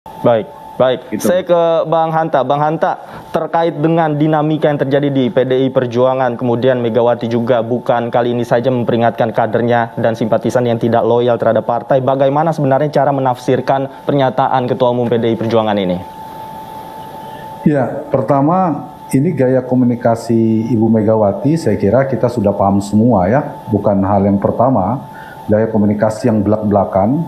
Baik, baik. Gitu. Saya ke Bang Hanta. Bang Hanta, terkait dengan dinamika yang terjadi di PDI Perjuangan, kemudian Megawati juga bukan kali ini saja memperingatkan kadernya dan simpatisan yang tidak loyal terhadap partai. Bagaimana sebenarnya cara menafsirkan pernyataan Ketua Umum PDI Perjuangan ini? Ya, pertama ini gaya komunikasi Ibu Megawati saya kira kita sudah paham semua ya. Bukan hal yang pertama, gaya komunikasi yang belak-belakan,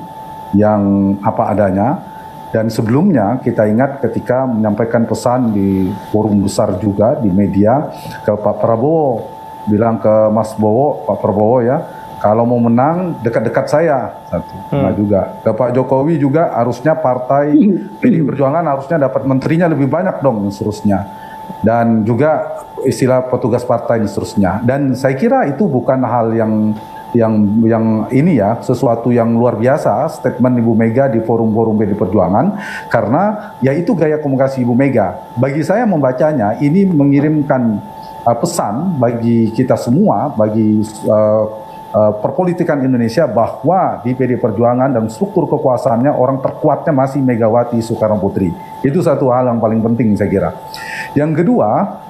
yang apa adanya. Dan sebelumnya kita ingat ketika menyampaikan pesan di forum besar juga di media ke Pak Prabowo, bilang ke Mas Bowo, Pak Prabowo ya, kalau mau menang dekat-dekat saya. Nah juga ke Pak Jokowi juga harusnya partai PDI Perjuangan harusnya dapat menterinya lebih banyak dong dan seterusnya. Dan juga istilah petugas partai dan seterusnya. Dan saya kira itu bukan hal yang ini ya, sesuatu yang luar biasa statement Ibu Mega di forum-forum PDI Perjuangan, karena ya itu gaya komunikasi Ibu Mega. Bagi saya membacanya ini mengirimkan pesan bagi kita semua, bagi perpolitikan Indonesia, bahwa di PDI Perjuangan dan struktur kekuasaannya orang terkuatnya masih Megawati Soekarno Putri. Itu satu hal yang paling penting saya kira. Yang kedua,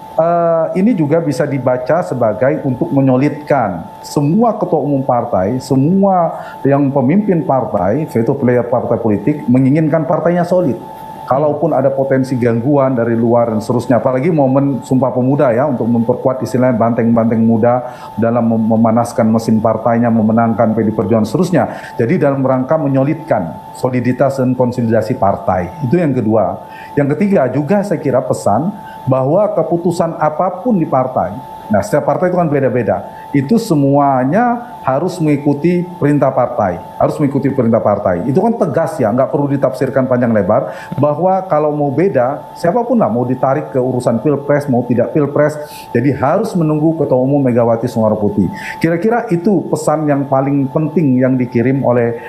ini juga bisa dibaca sebagai untuk menyolidkan semua ketua umum partai, semua yang pemimpin partai, veto player partai politik menginginkan partainya solid. Kalaupun ada potensi gangguan dari luar dan seterusnya, apalagi momen Sumpah Pemuda ya, untuk memperkuat istilahnya banteng-banteng muda dalam memanaskan mesin partainya, memenangkan PDI Perjuangan seterusnya. Jadi dalam rangka menyolidkan soliditas dan konsolidasi partai. Itu yang kedua. Yang ketiga juga saya kira pesan bahwa keputusan apapun di partai, nah setiap partai itu kan beda-beda, itu semuanya harus mengikuti perintah partai, harus mengikuti perintah partai. Itu kan tegas ya, nggak perlu ditafsirkan panjang lebar, bahwa kalau mau beda, siapapun lah, mau ditarik ke urusan pilpres, mau tidak pilpres, jadi harus menunggu Ketua Umum Megawati Soekarno Putri. Kira-kira itu pesan yang paling penting yang dikirim oleh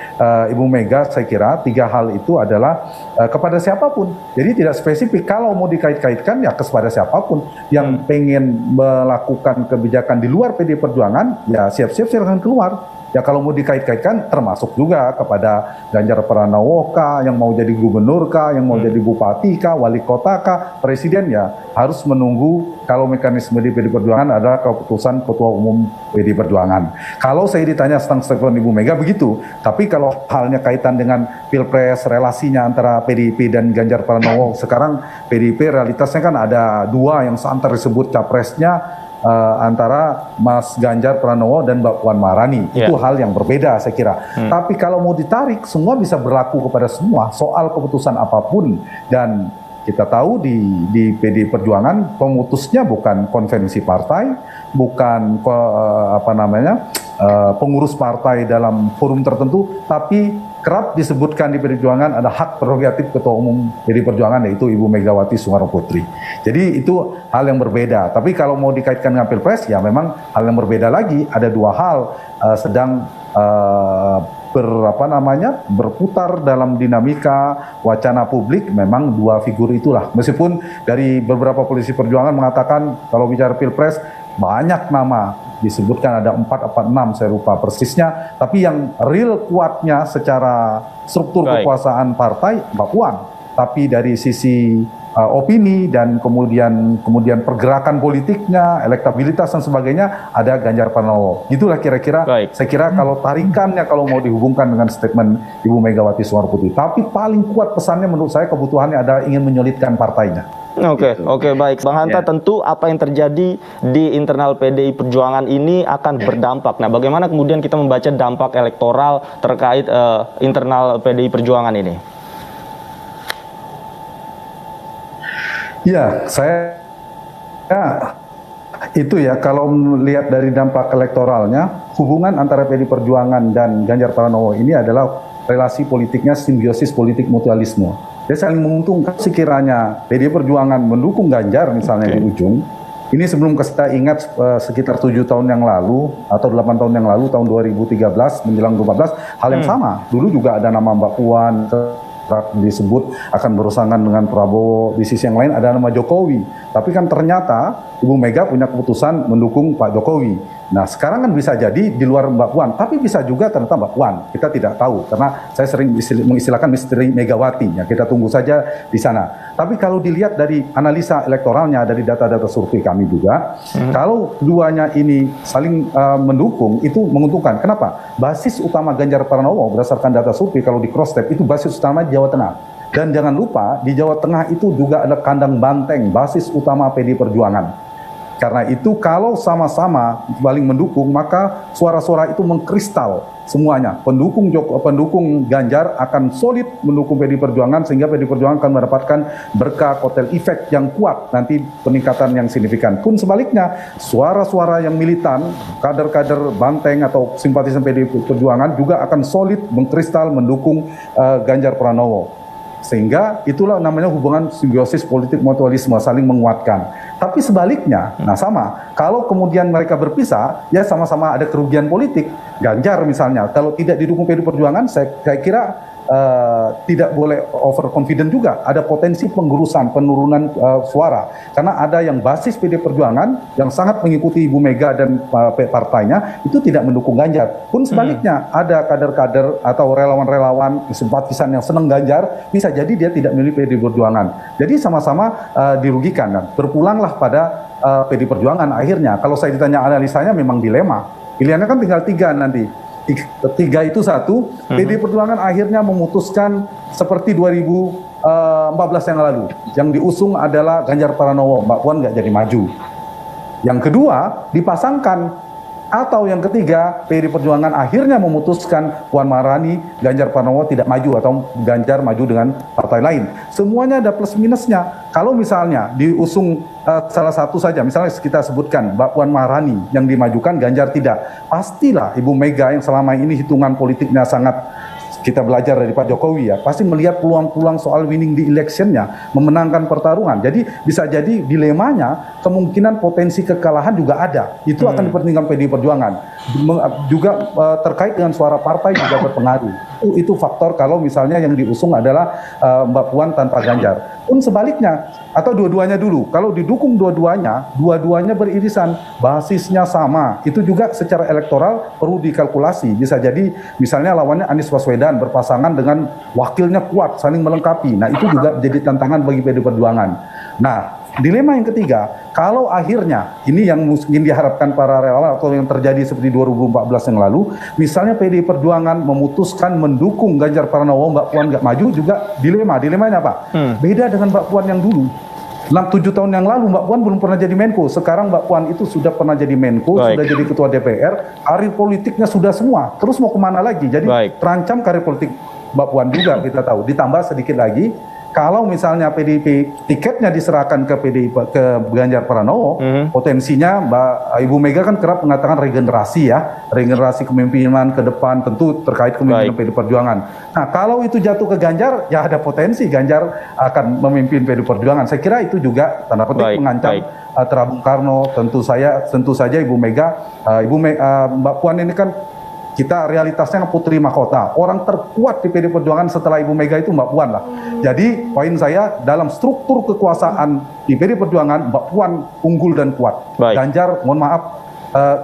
Ibu Mega, saya kira tiga hal itu adalah kepada siapapun. Jadi tidak spesifik, kalau mau dikait-kaitkan ya kepada siapapun yang pengen melakukan kebijakan di luar PDI Perjuangan, ya siap-siap silahkan keluar. Ya kalau mau dikait-kaitkan termasuk juga kepada Ganjar Pranowo kah, yang mau jadi gubernur kah, yang mau jadi bupati kah, wali kota kah, presiden, ya harus menunggu kalau mekanisme di PDI Perjuangan adalah keputusan Ketua Umum PDI Perjuangan. Kalau saya ditanya tentang statement Ibu Mega begitu, tapi kalau halnya kaitan dengan pilpres, relasinya antara PDIP dan Ganjar Pranowo, sekarang PDIP realitasnya kan ada dua yang seantar disebut capresnya, antara Mas Ganjar Pranowo dan Mbak Puan Maharani. Itu hal yang berbeda saya kira. Tapi kalau mau ditarik, semua bisa berlaku kepada semua soal keputusan apapun. Dan kita tahu di PDI Perjuangan pemutusnya bukan konvensi partai, bukan pengurus partai dalam forum tertentu, tapi kerap disebutkan di PDI Perjuangan ada hak prerogatif Ketua Umum PDI Perjuangan, yaitu Ibu Megawati Soekarno Putri. Jadi itu hal yang berbeda. Tapi kalau mau dikaitkan dengan Pilpres, ya memang hal yang berbeda lagi. Ada dua hal sedang berputar dalam dinamika wacana publik. Memang dua figur itulah. Meskipun dari beberapa politisi perjuangan mengatakan kalau bicara Pilpres banyak nama disebutkan, ada 4 atau 6 saya lupa persisnya, tapi yang real kuatnya secara struktur kekuasaan partai Mbak Puan. Tapi dari sisi opini dan kemudian pergerakan politiknya, elektabilitas dan sebagainya, ada Ganjar Pranowo. Itulah kira-kira saya kira kalau tarikannya, kalau mau dihubungkan dengan statement Ibu Megawati Soekarno Putri. Tapi paling kuat pesannya menurut saya, kebutuhannya adalah ingin menyolidkan partainya. Oke, baik. Bang Hanta, tentu apa yang terjadi di internal PDI Perjuangan ini akan berdampak. Nah, bagaimana kemudian kita membaca dampak elektoral terkait internal PDI Perjuangan ini? Ya, itu ya, kalau melihat dari dampak elektoralnya, hubungan antara PDI Perjuangan dan Ganjar Pranowo ini adalah relasi politiknya simbiosis politik mutualisme. Dia saling menguntungkan. Sekiranya PDI Perjuangan mendukung Ganjar misalnya di ujung, ini sebelum kita ingat sekitar 7 tahun yang lalu atau 8 tahun yang lalu, tahun 2013 menjelang 2014, hal yang sama. Dulu juga ada nama Mbak Puan disebut akan berpasangan dengan Prabowo, di sisi yang lain ada nama Jokowi. Tapi kan ternyata Ibu Mega punya keputusan mendukung Pak Jokowi. Nah, sekarang kan bisa jadi di luar Mbak Puan, tapi bisa juga ternyata Mbak Puan. Kita tidak tahu, karena saya sering mengistilahkan misteri Megawati. Ya, kita tunggu saja di sana. Tapi kalau dilihat dari analisa elektoralnya, dari data-data survei kami juga, kalau keduanya ini saling mendukung, itu menguntungkan. Kenapa? Basis utama Ganjar Pranowo berdasarkan data survei, kalau di cross-step, itu basis utama di Jawa Tengah. Dan jangan lupa, di Jawa Tengah itu juga ada kandang banteng, basis utama PDI Perjuangan. Karena itu kalau sama-sama saling mendukung, maka suara-suara itu mengkristal semuanya. Pendukung Ganjar akan solid mendukung PDI Perjuangan, sehingga PDI Perjuangan akan mendapatkan berkah kotel efek yang kuat, nanti peningkatan yang signifikan. Pun sebaliknya, suara-suara yang militan, kader-kader banteng atau simpatisan PDI Perjuangan juga akan solid mengkristal mendukung Ganjar Pranowo. Sehingga itulah namanya hubungan simbiosis politik mutualisme, saling menguatkan. Tapi sebaliknya, nah sama, kalau kemudian mereka berpisah, ya sama-sama ada kerugian politik. Ganjar misalnya, kalau tidak didukung PDI Perjuangan, saya kira tidak boleh overconfident juga. Ada potensi penurunan suara. Karena ada yang basis PDI Perjuangan yang sangat mengikuti Ibu Mega dan partainya, itu tidak mendukung Ganjar. Pun sebaliknya, ada kader-kader atau relawan-relawan simpatisan yang senang Ganjar, bisa jadi dia tidak memilih PDI Perjuangan. Jadi sama-sama dirugikan. Dan berpulanglah pada PDI Perjuangan akhirnya. Kalau saya ditanya analisanya memang dilema. Pilihannya kan tinggal 3 nanti. 3 itu satu, PDI Perjuangan akhirnya memutuskan seperti 2014 yang lalu. Yang diusung adalah Ganjar Pranowo, Mbak Puan nggak jadi maju. Yang kedua, dipasangkan. Atau yang ketiga, PDI Perjuangan akhirnya memutuskan Puan Maharani, Ganjar Pranowo tidak maju atau Ganjar maju dengan partai lain. Semuanya ada plus minusnya. Kalau misalnya diusung salah satu saja, misalnya kita sebutkan Mbak Puan Maharani yang dimajukan, Ganjar tidak. Pastilah Ibu Mega yang selama ini hitungan politiknya sangat kita belajar dari Pak Jokowi ya, pasti melihat peluang-peluang soal winning di electionnya, memenangkan pertarungan. Jadi bisa jadi dilemanya, kemungkinan potensi kekalahan juga ada. Itu akan dipertimbangkan PDI Perjuangan. Juga terkait dengan suara partai juga berpengaruh. Itu faktor kalau misalnya yang diusung adalah Mbak Puan tanpa Ganjar. Pun sebaliknya, atau dua-duanya dulu. Kalau didukung dua-duanya beririsan, basisnya sama. Itu juga secara elektoral perlu dikalkulasi. Bisa jadi misalnya lawannya Anies Baswedan berpasangan dengan wakilnya kuat, saling melengkapi. Nah, itu juga jadi tantangan bagi PDI Perjuangan. Nah, dilema yang ketiga, kalau akhirnya, ini yang mungkin diharapkan para relawan atau yang terjadi seperti 2014 yang lalu, misalnya PDI Perjuangan memutuskan mendukung Ganjar Pranowo, Mbak Puan nggak maju, juga dilemanya apa? Beda dengan Mbak Puan yang dulu. 7 tahun yang lalu Mbak Puan belum pernah jadi Menko. Sekarang Mbak Puan itu sudah pernah jadi Menko, sudah jadi Ketua DPR, karir politiknya sudah semua. Terus mau kemana lagi? Jadi terancam karir politik Mbak Puan juga, kita tahu. Ditambah sedikit lagi, kalau misalnya PDIP tiketnya diserahkan ke Ganjar Pranowo, potensinya Ibu Mega kan kerap mengatakan regenerasi ya, regenerasi kepemimpinan ke depan, tentu terkait kepemimpinan PDI Perjuangan. Nah, kalau itu jatuh ke Ganjar, ya ada potensi Ganjar akan memimpin PDI Perjuangan. Saya kira itu juga tanda petik mengancam Bung Karno. Tentu saja Ibu Mega, Mbak Puan ini kan kita realitasnya putri mahkota. Orang terkuat di PDI Perjuangan setelah Ibu Mega itu Mbak Puan lah. Jadi poin saya, dalam struktur kekuasaan di PDI Perjuangan, Mbak Puan unggul dan kuat. Ganjar, mohon maaf,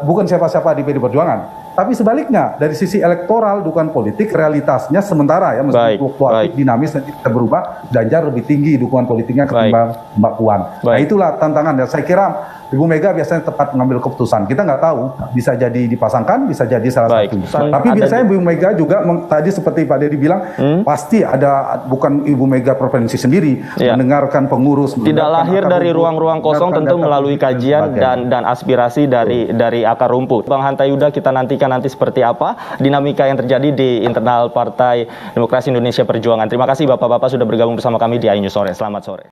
bukan siapa-siapa di PDI Perjuangan. Tapi sebaliknya, dari sisi elektoral, dukungan politik, realitasnya sementara ya, meskipun fluktuatif, dinamis, nanti bisa berubah, Ganjar lebih tinggi dukungan politiknya ketimbang Mbak Puan. Nah, itulah tantangan. Dan saya kira Ibu Mega biasanya tepat mengambil keputusan. Kita nggak tahu, bisa jadi dipasangkan, bisa jadi salah satu. Tapi biasanya Ibu Mega juga, tadi seperti Pak Dedi bilang, pasti ada, bukan Ibu Mega preferensi sendiri, mendengarkan pengurus. Tidak lahir dari ruang-ruang kosong, tentu melalui kajian dan aspirasi dari akar rumput. Bang Hanta Yuda, kita nantikan nanti seperti apa dinamika yang terjadi di internal Partai Demokrasi Indonesia Perjuangan. Terima kasih Bapak-Bapak sudah bergabung bersama kami di iNews Sore. Selamat sore.